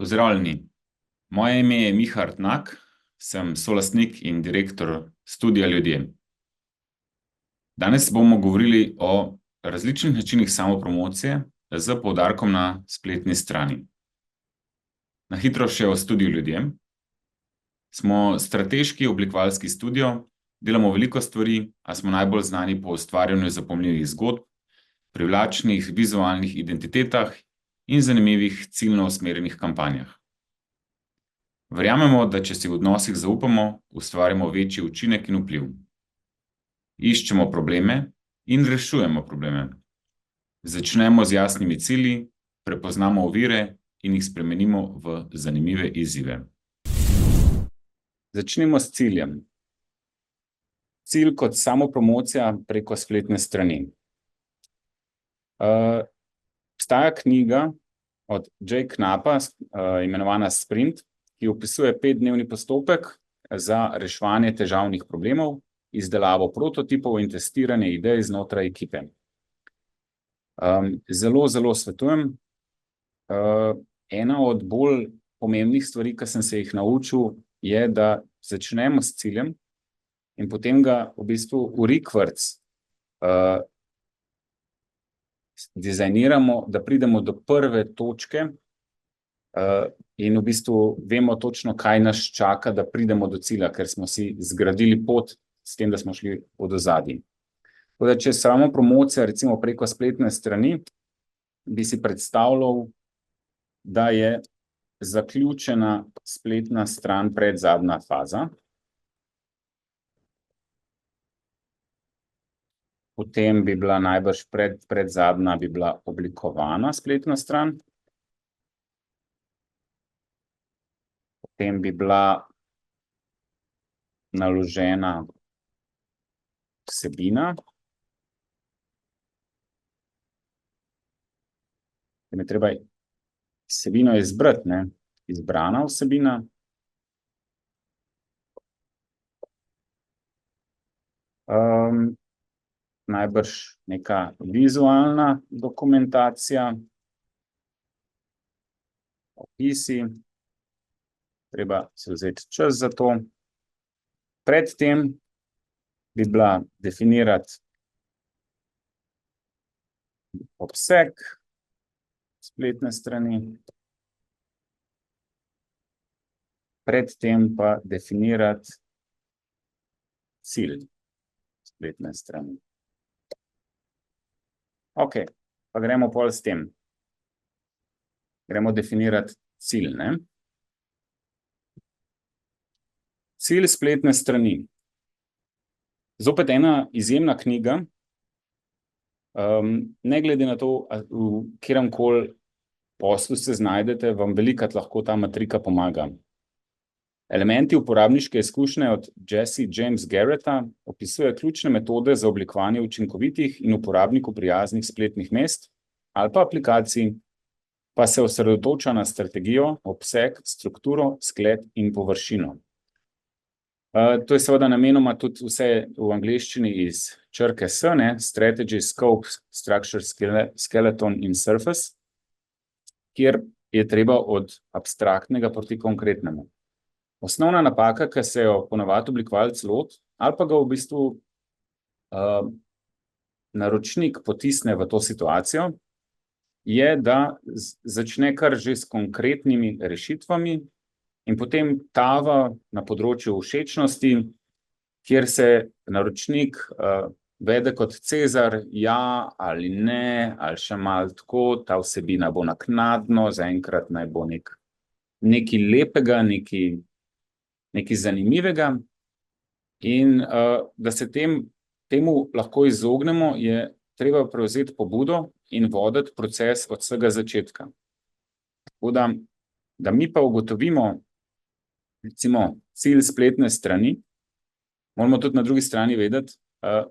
Pozdravljeni. Moje ime je Miha Artnak, sem solastnik in direktor Studia Ljudje. Danes bomo govorili o različnih načinih samopromocije z poudarkom na spletni strani. Na hitro še o Studiu Ljudje. Smo strateški oblikovalski studio, delamo veliko stvari, a smo najbolj znani po ustvarjanju zapomljivih zgodb, privlačnih vizualnih identitetah in zanimivih ciljno usmerjenih kampanjah. Verjamemo, da če si v odnosih zaupamo, ustvarjamo večji učinek in vpliv. Iščemo probleme in rešujemo probleme. Začnemo z jasnimi cilji, prepoznamo ovire in jih spremenimo v zanimive izzive. Začnimo s ciljem. Cilj kot samopromocija preko spletne strani. Obstaja knjiga od Jay Knapa, imenovana Sprint, ki opisuje 5-dnevni postopek za reševanje težavnih problemov, izdelavo prototipov in testiranje idej znotraj ekipe. Zelo svetujem. Ena od bolj pomembnih stvari, ki sem se jih naučil, je, da začnemo s ciljem in potem ga v bistvu v rikvrc dizajniramo, da pridemo do prve točke in v bistvu vemo točno, kaj nas čaka, da pridemo do cilja, ker smo si zgradili pot s tem, da smo šli od ozadij. Tako da, če samo promocija, recimo preko spletne strani, bi si predstavljal, da je zaključena spletna stran predzadnja faza. Potem bi bila najbrž predzadnja bi bila oblikovana spletna stran. Potem bi bila naložena vsebina. Potem je treba vsebino izbrati, ne? Izbrana vsebina. Najbrž neka vizualna dokumentacija, opisi, treba se vzeti čas za to. Predtem bi bila definirati obseg spletne strani, predtem pa definirati cilj spletne strani. Ok, pa gremo pol s tem. Gremo definirati cilj, ne? Cilj spletne strani. Zopet ena izjemna knjiga, ne glede na to, v kateremkoli poslu se znajdete, vam velikokrat lahko ta matrika pomaga. Elementi uporabniške izkušnje od Jesse James Garretta opisuje ključne metode za oblikovanje učinkovitih in uporabniku prijaznih spletnih mest ali pa aplikacij, pa se osredotoča na strategijo, obseg, strukturo, sklep in površino. To je seveda namenoma tudi vse v angleščini iz črke S, ne? Strategy, Scope, Structure, Skeleton in Surface, kjer je treba od abstraktnega proti konkretnemu. Osnovna napaka, ki se jo ponavadi oblikovalec loti, ali pa ga v bistvu naročnik potisne v to situacijo, je, da začne kar že s konkretnimi rešitvami in potem tava na področju všečnosti, kjer se naročnik vede kot Cezar, ja ali ne, ali še malo tako, ta vsebina bo naknadno, zaenkrat naj bo nekaj lepega, nekaj zanimivega in da se temu lahko izognemo, je treba prevzeti pobudo in voditi proces od vsega začetka. Tako da mi pa ugotovimo, recimo, cilj spletne strani, moramo tudi na drugi strani vedeti,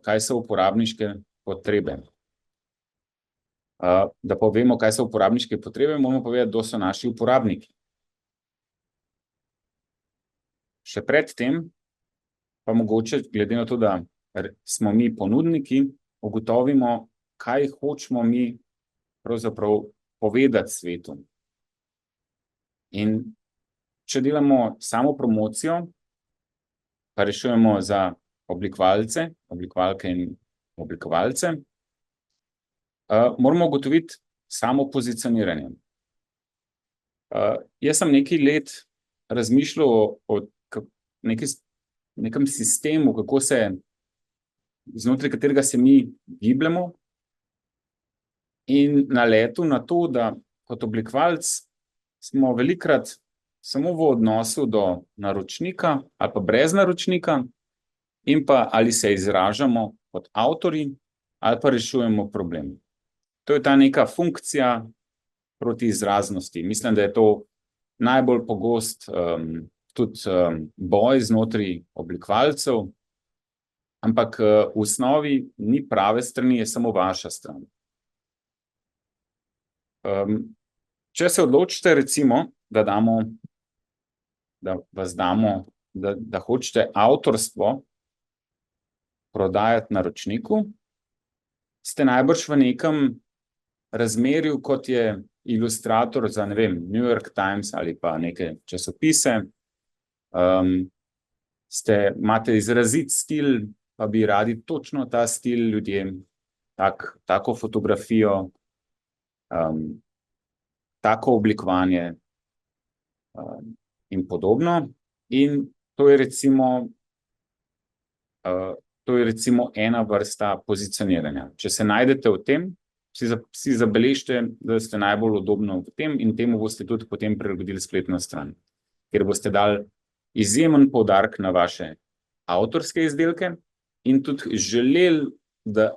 kaj so uporabniške potrebe. Da povemo, kaj so uporabniške potrebe, moramo povedati, kdo so naši uporabniki. Še pred tem pa mogoče, glede na to, da smo mi ponudniki, ugotovimo, kaj hočemo mi pravzaprav povedati svetu. In če delamo samo promocijo, pa rešujemo za oblikovalce, oblikovalke in oblikovalce, moramo ugotoviti samo pozicioniranje. Jaz sem nekaj let razmišljal o nekem sistemu, kako se, znotraj katerega se mi gibljemo, in naletel na to, da kot oblikovalec smo velikokrat samo v odnosu do naročnika ali pa brez naročnika, in pa ali se izražamo kot avtorji ali pa rešujemo problem. To je ta neka funkcija proti izraznosti. Mislim, da je to najbolj pogost tudi boj znotraj oblikovalcev, ampak v osnovi ni prave strani, je samo vaša stran. Če se odločite, recimo, da hočete avtorstvo prodajati naročniku, ste najbrž v nekem razmerju, kot je ilustrator za, ne vem, New York Times ali pa neke časopise. Imate izrazit stil, pa bi radi točno ta stil ljudem, tako fotografijo, tako oblikovanje in podobno. In to je recimo ena vrsta pozicioniranja. Če se najdete v tem, si zabeležite, da ste najbolj udobno v tem, in temu boste tudi potem prilagodili spletno stran, kjer boste dali izjemen poudarek na vaše avtorske izdelke in tudi želeli, da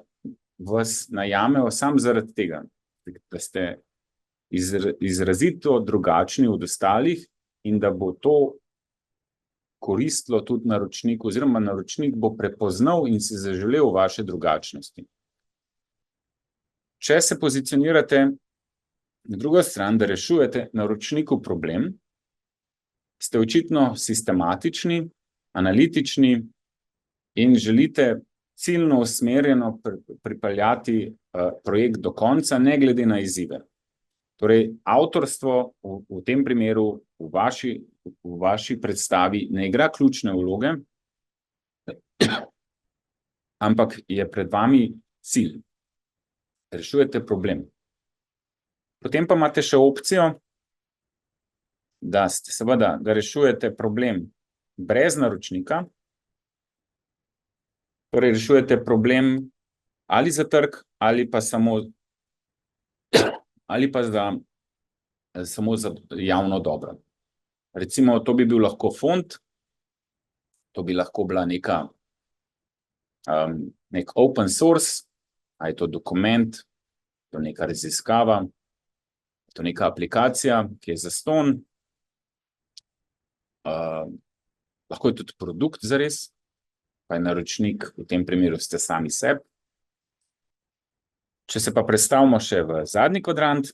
vas najamejo samo zaradi tega, da ste izrazito drugačni od ostalih in da bo to koristilo tudi naročniku, oziroma naročnik bo prepoznal in si zaželel vaše drugačnosti. Če se pozicionirate na drugo stran, da rešujete naročniku problem, ste očitno sistematični, analitični in želite ciljno usmerjeno pripeljati projekt do konca, ne glede na izzive. Torej, avtorstvo v tem primeru v vaši predstavi ne igra ključne vloge, ampak je pred vami cilj. Rešujete problem. Potem pa imate še opcijo, da rešujete problem brez naročnika, torej rešujete problem ali za trg, ali pa samo za javno dobro. Recimo, to bi bil lahko fond, to bi lahko bila nek open source, ali je to dokument, to neka raziskava, to neka aplikacija, ki je zastonj, lahko je tudi produkt zares, pa je naročnik, v tem primeru ste sami sebi. Če se pa predstavimo še v zadnji kvadrant,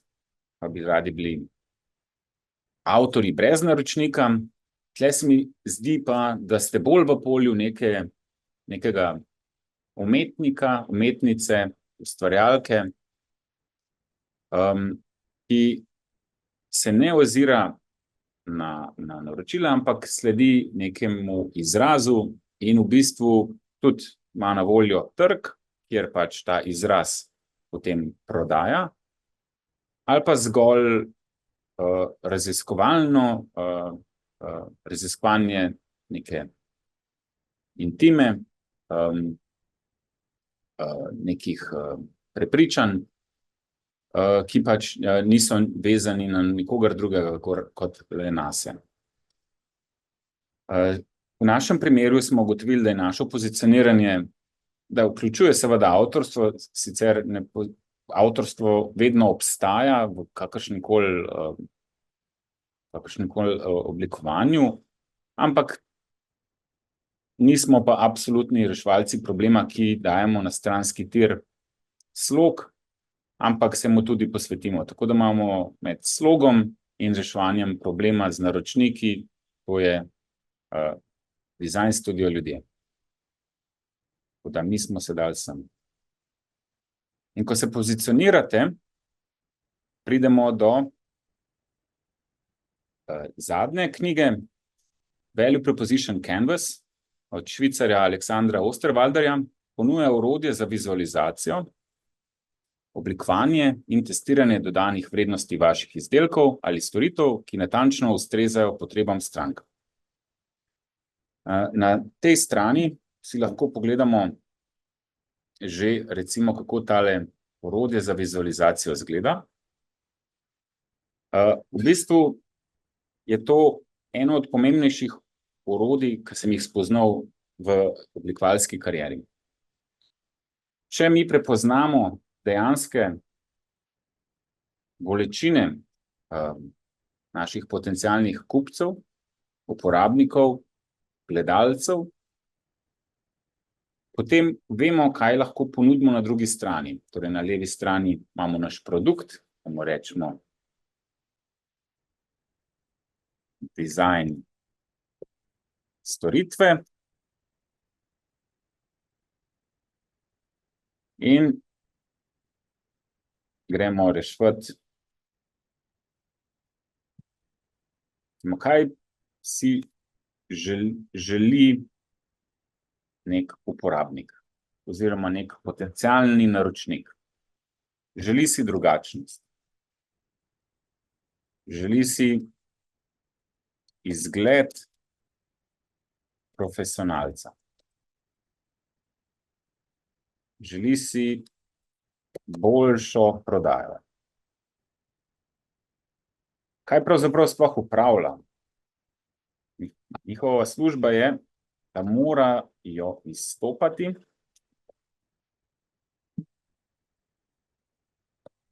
pa bi radi bili avtorji brez naročnika, tle se mi zdi pa, da ste bolj v polju nekega umetnika, umetnice, ustvarjalke, ki se ne ozira na naročila, ampak sledi nekemu izrazu in v bistvu tudi ima na voljo trg, kjer pač ta izraz potem prodaja, ali pa zgolj raziskovanje neke intime, nekih prepričanj, ki pač niso vezani na nikogar drugega kot le nase. V našem primeru smo ugotovili, da je naše pozicioniranje, da vključuje seveda avtorstvo, sicer avtorstvo vedno obstaja v kakršnemkoli oblikovanju, ampak nismo pa absolutni reševalci problema, ki dajemo na stranski tir slog, ampak se mu tudi posvetimo. Tako da imamo med slogom in reševanjem problema z naročniki, to je Design Studio ljudje. Tako da mi smo se dali sem. In ko se pozicionirate, pridemo do zadnje knjige, Value Proposition Canvas od Švicarja Aleksandra Osterwalderja, ponuja orodje za vizualizacijo, oblikovanje in testiranje dodanih vrednosti vaših izdelkov ali storitev, ki natančno ustrezajo potrebam strank. Na tej strani si lahko pogledamo že recimo, kako tale orodje za vizualizacijo izgleda. V bistvu je to eno od pomembnejših orodij, ki sem jih spoznal v oblikovalski karieri. Če mi prepoznamo dejanske bolečine naših potencialnih kupcev, uporabnikov, gledalcev, potem vemo, kaj lahko ponudimo na drugi strani. Torej, na levi strani imamo naš produkt, bomo rečemo dizajn storitve in gremo rešiti, kaj si želi nek uporabnik oziroma nek potencialni naročnik. Želi si drugačnost. Želi si izgled profesionalca. Želi si boljšo prodajo. Kaj pravzaprav sploh upravlja? Njihova služba je, da morajo izstopati,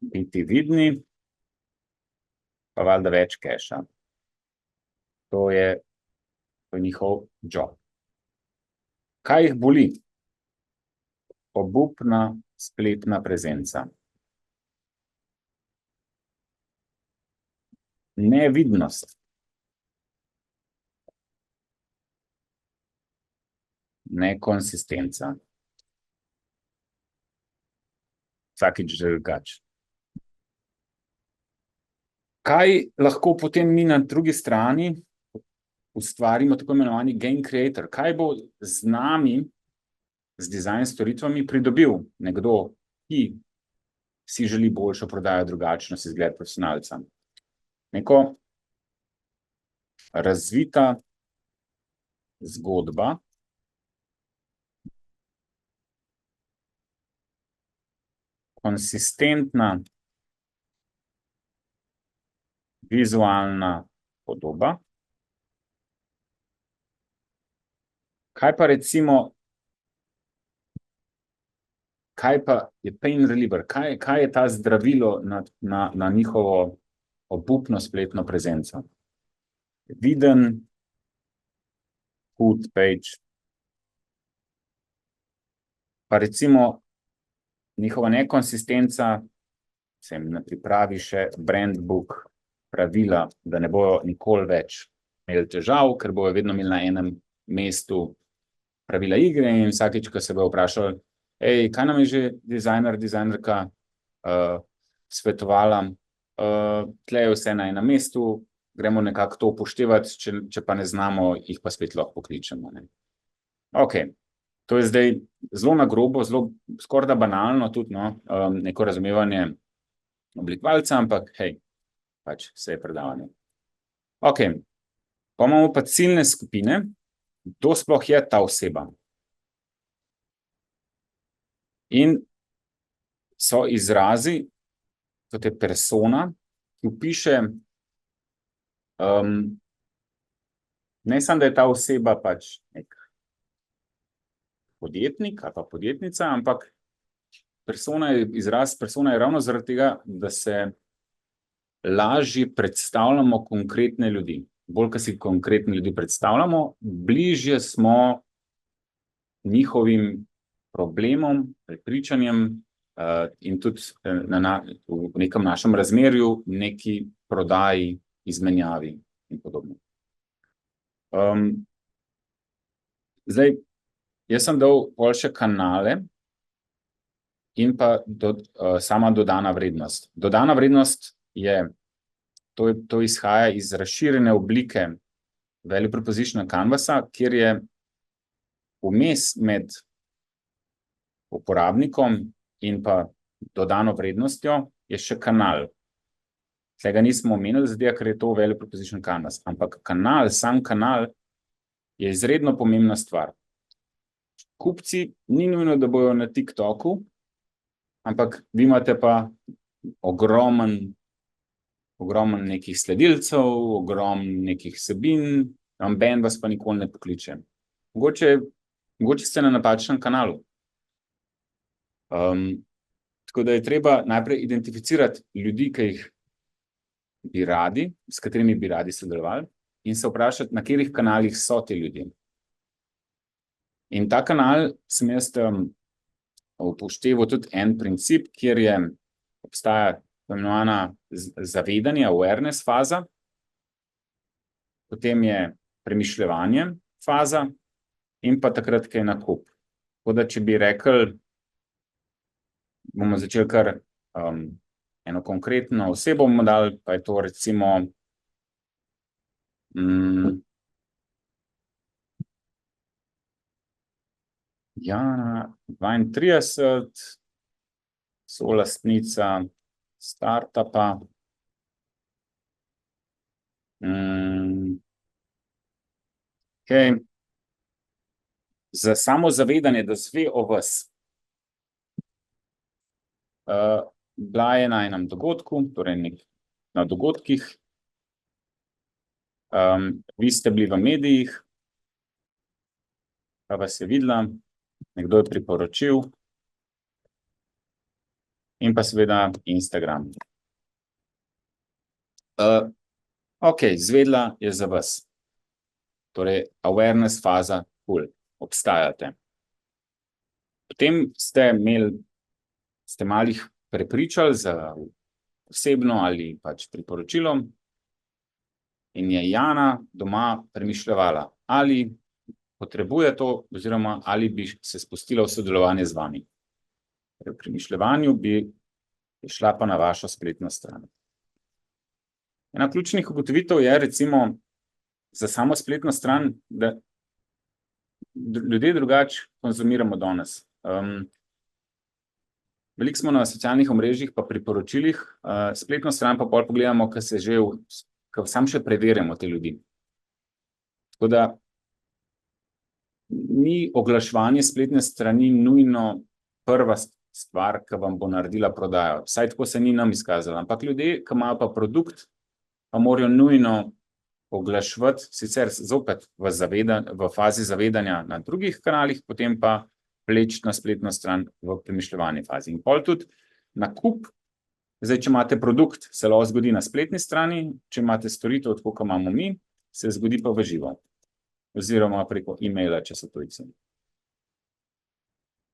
biti vidni, pa valjda več keša. To je njihov job. Kaj jih boli? Obupna spletna prezenca. Nevidnost. Nekonsistenca. Vsakič drugače. Kaj lahko potem mi na drugi strani ustvarimo tako imenovani game creator? Kaj bo z nami, z dizajn storitvami pridobil nekdo, ki si želi boljšo prodajo, drugačnost, izgled profesionalca? Neko razvita zgodba, konsistentna vizualna podoba. Kaj pa recimo, kaj pa je pain reliever? Kaj je ta zdravilo na njihovo obupno spletno prezenco? Viden food page. Pa recimo njihova nekonsistenca, se jim ne pripravi še brand book, pravila, da ne bojo nikoli več imeli težav, ker bojo vedno imeli na enem mestu pravila igre in vsakič, ko se bojo vprašali, kaj nam je že dizajnerka svetovala, tle je vse na enem mestu, gremo nekako to upoštevati, če pa ne znamo, jih pa spet lahko pokličemo. Ok. To je zdaj zelo na grobo, zelo skoraj da banalno tudi, neko razumevanje oblikovalca, ampak hej, pač vse je predavanje. Ok, pa imamo pa ciljne skupine, kdo sploh je ta oseba. In so izrazi, kot je persona, ki opiše, ne samo, da je ta oseba pač nek podjetnik ali pa podjetnica, ampak izraz persona je ravno zaradi tega, da se lažje predstavljamo konkretne ljudi. Bolj, ko si konkretne ljudi predstavljamo, bližje smo njihovim problemom, prepričanjem in tudi v nekem našem razmerju, neki prodaji, izmenjavi in podobno. Zdaj, jaz sem dal pol še kanale in pa sama dodana vrednost. Dodana vrednost je To izhaja iz razširjene oblike value proposition canvasa, kjer je vmes med uporabnikom in pa dodano vrednostjo je še kanal. Tega nismo omenili, zdaj, ker je to value proposition canvas, ampak sam kanal je izredno pomembna stvar. Kupci ni nujno, da bojo na TikToku, ampak vi imate pa ogromen nekih sledilcev, ogromen nekih vsebin, noben vas pa nikoli ne pokliče. Mogoče ste na napačnem kanalu. Tako da je treba najprej identificirati ljudi, ki jih bi radi, s katerimi bi radi sodelovali, in se vprašati, na katerih kanalih so ti ljudje. In ta kanal sem jaz upošteval tudi en princip, kjer obstaja imenovana zavedanje, awareness faza, potem je premišljevanje faza in pa takrat, ko je nakup. Tako da, če bi rekli, bomo začeli kar eno konkretno osebo bomo dali, pa je to recimo Jana, 32, solastnica startupa. Za samozavedanje, da zve o vas. Bila je na enem dogodku, torej na dogodkih. Vi ste bili v medijih, pa vas je videla, nekdo je priporočil, in pa seveda Instagram. Zvedla je za vas. Torej, awareness faza, obstajate. Potem ste malih prepričali za osebno ali pač priporočilom in je Jana doma premišljevala, ali potrebuje to, oziroma ali bi se spustila v sodelovanje z vami. V premišljevanju bi šla pa na vašo spletno stran. Ena ključnih ugotovitev je recimo za samo spletno stran, da ljudje drugače konzumiramo danes. Veliko smo na socialnih omrežjih pa priporočilih, spletno stran pa pol pogledamo, ko sam še preverjamo te ljudi. Tako da ni oglaševanje spletne strani nujno prva stvar, ki vam bo naredila prodajo. Vsaj tako se ni nam izkazalo. Ampak ljudje, ki imajo pa produkt, pa morajo nujno oglaševati, sicer zopet v fazi zavedanja na drugih kanalih, potem pa vleči na spletno stran v premišljevanje fazi. In pol tudi nakup, zdaj, če imate produkt, se lahko zgodi na spletni strani, če imate storitev, tako kot imamo mi, se zgodi pa v živo. Oziroma preko e-maila, če so tujci.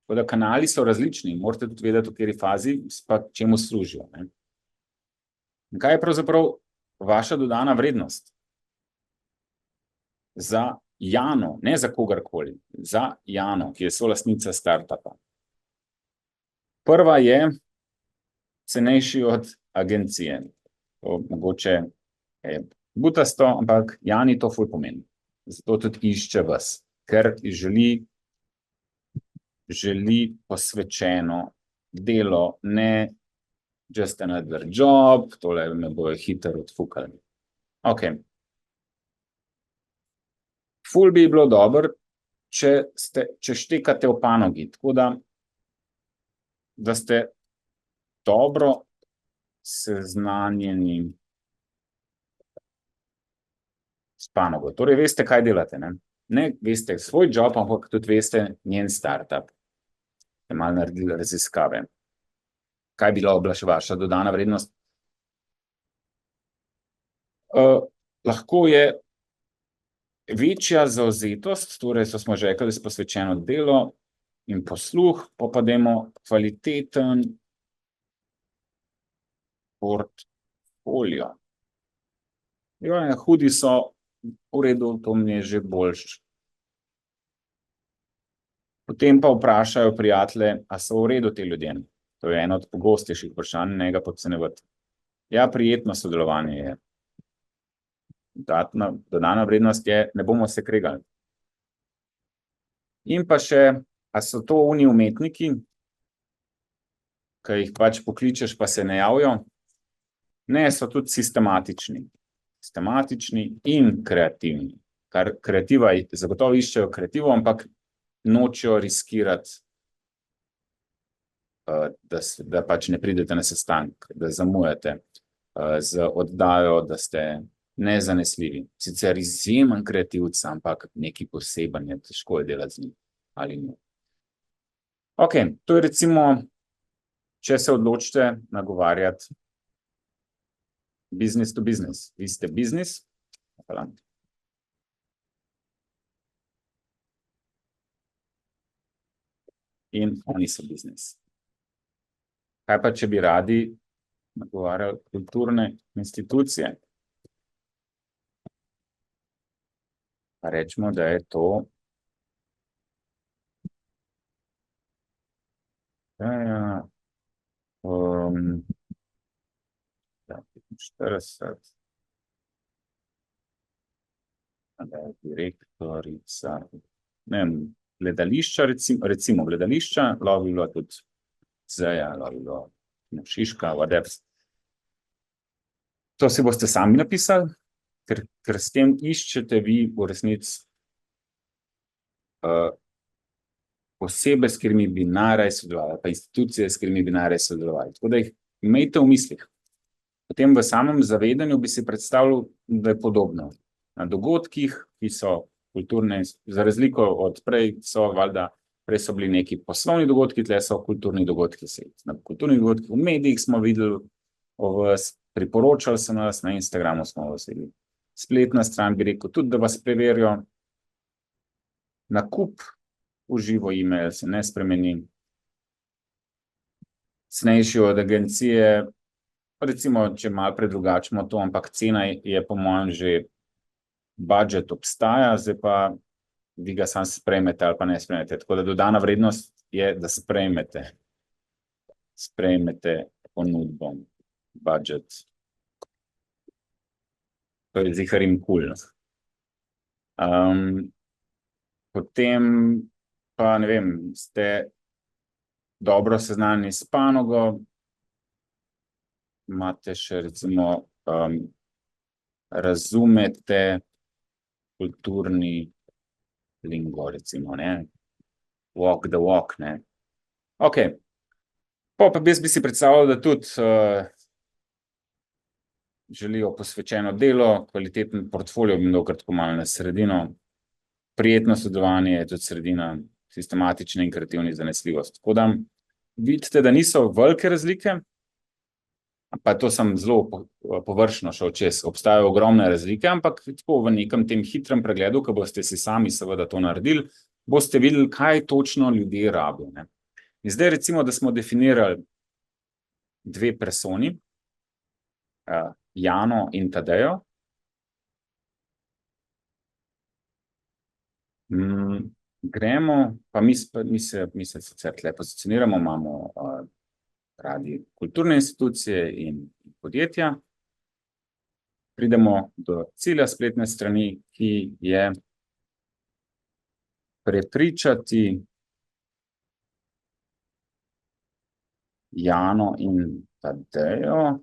Tako da kanali so različni, morate tudi vedeti, v kateri fazi pa čemu služijo. In kaj je pravzaprav vaša dodana vrednost? Za Jano, ne za kogarkoli, za Jano, ki je solastnica startupa. Prva je cenejši od agencije. To mogoče je butasto, ampak Jani to ful pomeni. Zato tudi išče vas, ker želi posvečeno delo, ne just another job, tole me bojo hitro odfukali. Ful bi bilo dobro, če štekate v panogi, tako da ste dobro seznanjeni s panogo. Torej, veste, kaj delate, ne? Ne veste svoj job, ampak tudi veste njen startup. Ste malo naredili raziskave. Kaj bi bila vaša dodana vrednost? Lahko je večja zavzetost, torej smo že rekli, da je posvečeno delo in posluh, pa dajmo kvaliteten portfolio. Hudi so, v redu, to mi je že boljše. Potem pa vprašajo prijatelje, a so v redu ti ljudje. To je eno od pogostejših vprašanj, ne ga podcenjevati. Ja, prijetno sodelovanje je. dodana vrednost je, ne bomo se kregali. In pa še, a so to oni umetniki, ki jih pač pokličeš, pa se ne javijo? Ne, so tudi sistematični. Sistematični in kreativni. Kar kreativa zagotovo iščejo kreativo, ampak nočejo riskirati, da pač ne pridete na sestanek, da zamujate z oddajo, da ste nezanesljivi. Sicer izjemen kreativc, ampak nekaj poseben je, težko je delati z njim. Ali ne. Ok, to je recimo, če se odločite nagovarjati business to business. Vi ste biznis. Hvala. In oni so biznis. Kaj pa, če bi radi nagovarjali kulturne institucije? Pa rečemo, da je to 40. Da je direktorica, ne vem, gledališča, recimo gledališča, lahko bi bilo tudi Zeja, lahko bi bilo Šiška, whatever. To si boste sami napisali, ker s tem iščete vi v resnici osebe, s katerimi bi najraje sodelovali, pa institucije, s katerimi bi najraje sodelovali. Tako da jih imejte v mislih. Potem v samem zavedanju bi si predstavljal, da je podobno. Na dogodkih, ki so kulturne, za razliko od prej, prej so bili neki poslovni dogodki, tle so kulturni dogodki. Na kulturnih dogodkih v medijih smo videli o vas, priporočali so nas, na Instagramu smo vas videli. Spletna stran bi rekel tudi, da vas preverijo. Nakup v živo e-mail se ne spremeni. Cenejši od agencije, recimo, če malo predrugačimo to, ampak cena je po mojem že budžet obstaja, zdaj pa vi ga sam sprejmete ali pa ne sprejmete. Tako da dodana vrednost je, da sprejmete ponudbo, budžet. To je ziharim cool. Potem pa, ne vem, ste dobro seznanjeni s panogo, imate še recimo, razumete kulturni lingo, recimo, ne? Walk the walk, ne? Ok. Pa jaz bi si predstavljal, da tudi želijo posvečeno delo, kvaliteten portfolio, bi dokrat tako malo na sredino, prijetno sodelovanje je tudi sredina, sistematična in kreativna zanesljivost. Tako da vidite, da niso velike razlike, pa to sem zelo površno šel čez, obstajajo ogromne razlike, ampak tako v nekem tem hitrem pregledu, ko boste si sami seveda to naredili, boste videli, kaj točno ljudje rabijo, ne. In zdaj recimo, da smo definirali dve personi, Jano in Tadejo. Gremo, pa mi se sicer tle pozicioniramo, imamo radi kulturne institucije in podjetja. Pridemo do cilja spletne strani, ki je prepričati Jano in Tadejo,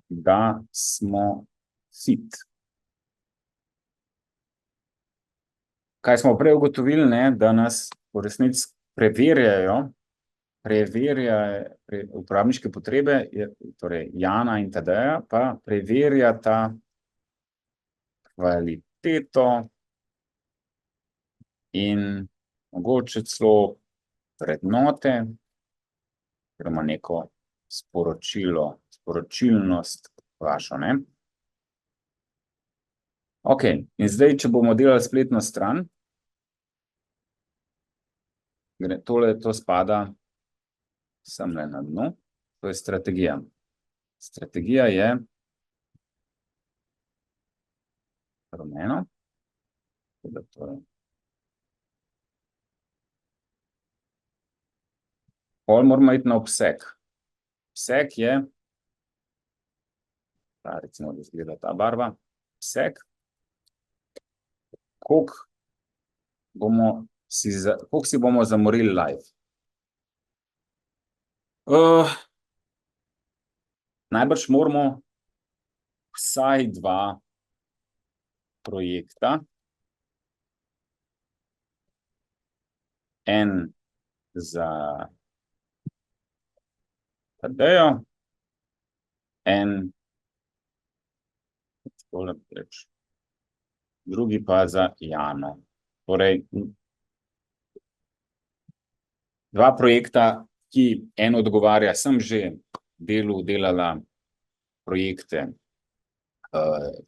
da smo fit. Kaj smo prej ugotovili, ne, da nas v resnici preverjajo uporabniške potrebe, torej Jana in Tadeja, pa preverjata kvaliteto in mogoče celo vrednote, oziroma neko sporočilnost vašo, ne. Ok, in zdaj, če bomo delali spletno stran, to spada semle na dnu, to je strategija. Strategija je rumeno, pol moramo iti na obseg. Obseg je recimo, da izgleda ta barva, obseg, koliko si bomo zamorili live. Najbrž moramo vsaj 2 projekta, en za Tadejo, en drugi pa za Jano. Torej, 2 projekta, ki en odgovarja, sem že delala projekte,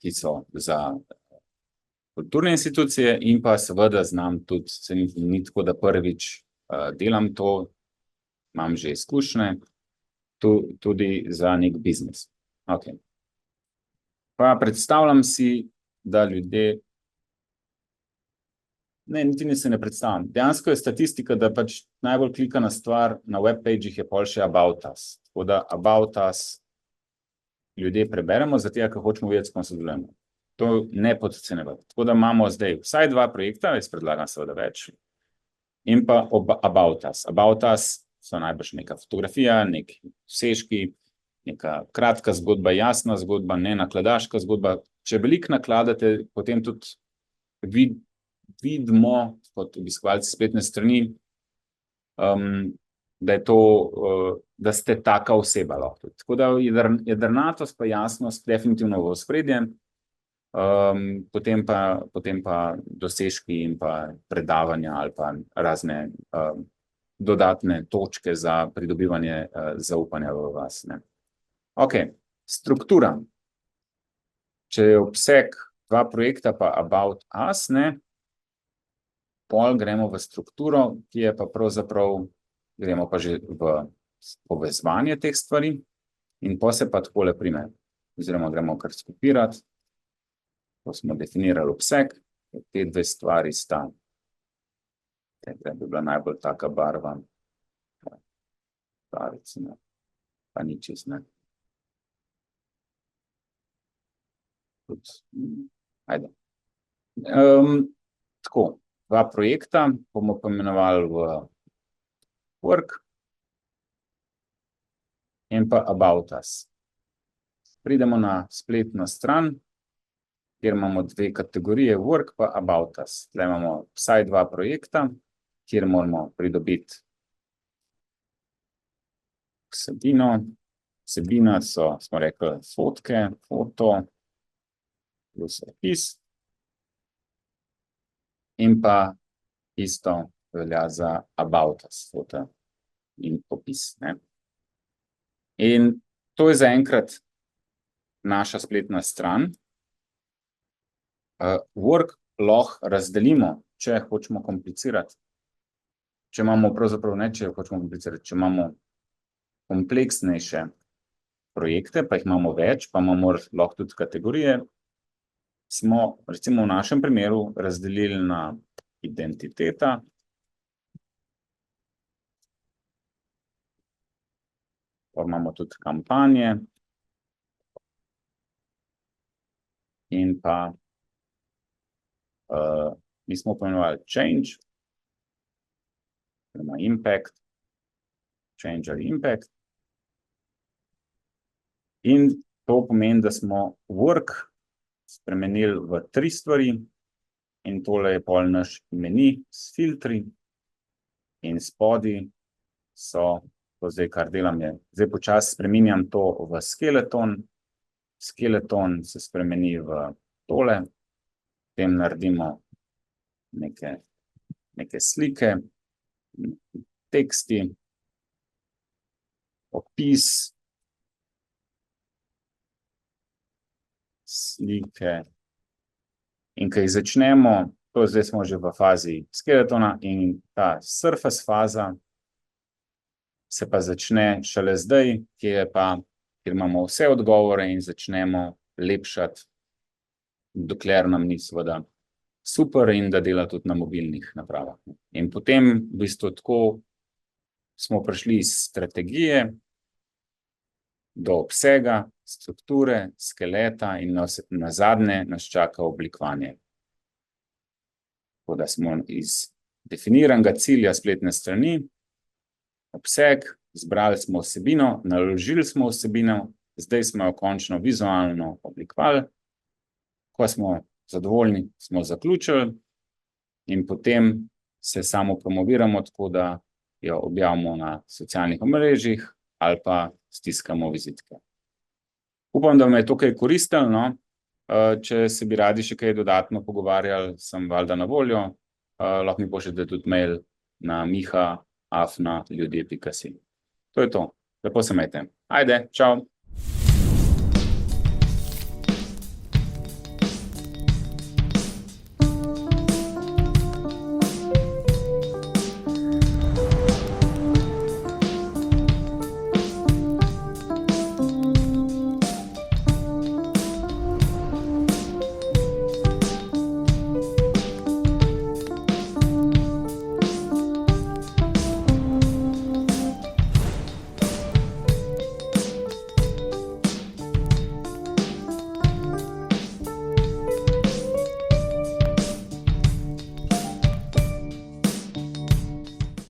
ki so za kulturne institucije in pa seveda znam tudi, se ni tako, da prvič delam to, imam že izkušnje, tudi za nek biznis. Ok. Pa predstavljam si, da ljudje, niti se ne predstavljam. Dejansko je statistika, da pač najbolj klikana stvar na webpagih je pol še About Us. Tako da About Us ljudje preberemo, zato ker hočemo vedeti, s kom sodelujemo. To ne podcenjevati. Tako da imamo zdaj vsaj 2 projekta, jaz predlagam seveda več, in pa About Us. About Us so najbrž neka fotografija, neki dosežki, neka kratka zgodba, jasna zgodba, ne nakladaška zgodba. Če veliko nakladate, potem tudi vidimo kot obiskovalci spletne strani, da je to, da ste taka oseba lahko. Tako da jedrnatost pa jasnost definitivno v ospredje, potem pa dosežki in pa predavanja ali pa razne dodatne točke za pridobivanje zaupanja v vas, ne. Ok, struktura. Če je obseg 2 projekta pa About Us, ne, pol gremo v strukturo, ki je pa pravzaprav, gremo pa že v povezovanje teh stvari in pol se pa takole prime, oziroma gremo kar skopirati, ko smo definirali obseg, te 2 stvari sta, da bi bila najbolj taka barva, ta recimo, pa ni čisto, ne. Ajde. Tako, 2 projekta bomo poimenovali v Work in pa About Us. Pridemo na spletno stran, kjer imamo 2 kategorije, Work pa About Us. Tule imamo vsaj 2 projekta, kjer moramo pridobiti vsebino. Vsebina smo rekli, fotke, foto, plus opis. In pa isto velja za About Us, foto in opis, ne. In to je zaenkrat naša spletna stran. Work lahko razdelimo, če hočemo komplicirati. Če imamo pravzaprav ne, če hočemo komplicirati, če imamo kompleksnejše projekte, pa jih imamo več, pa imamo lahko tudi kategorije, smo recimo v našem primeru razdelili na identiteta, pa imamo tudi kampanje in pa mi smo poimenovali change, impact, change ali impact. In to pomeni, da smo work spremenili v 3 stvari in tole je pol naš meni s filtri in spodaj so, to zdaj kar delam je, zdaj počasi spreminjam to v skeleton, skeleton se spremeni v tole, potem naredimo neke slike, teksti, opis, slike. In ko jih začnemo, to zdaj smo že v fazi skeletona in ta surface faza se pa začne šele zdaj, kjer imamo vse odgovore in začnemo lepšati, dokler nam ni seveda super in da dela tudi na mobilnih napravah. In potem v bistvu tako smo prišli iz strategije do obsega strukture, skeleta in na zadnje nas čaka oblikovanje. Tako da smo iz definiranega cilja spletne strani, obseg, izbrali smo vsebino, naložili smo vsebino, zdaj smo jo končno vizualno oblikovali. Ko smo zadovoljni, smo zaključili in potem se samo promoviramo, tako da jo objavimo na socialnih omrežjih ali pa stiskamo vizitke. Upam, da vam je to kaj koristilo. Če se bi radi še kaj dodatno pogovarjali, sem valjda na voljo. Lahko mi pošljete tudi mail na miha@ljudje.si. To je to. Lepo se imejte. Ajde, čau!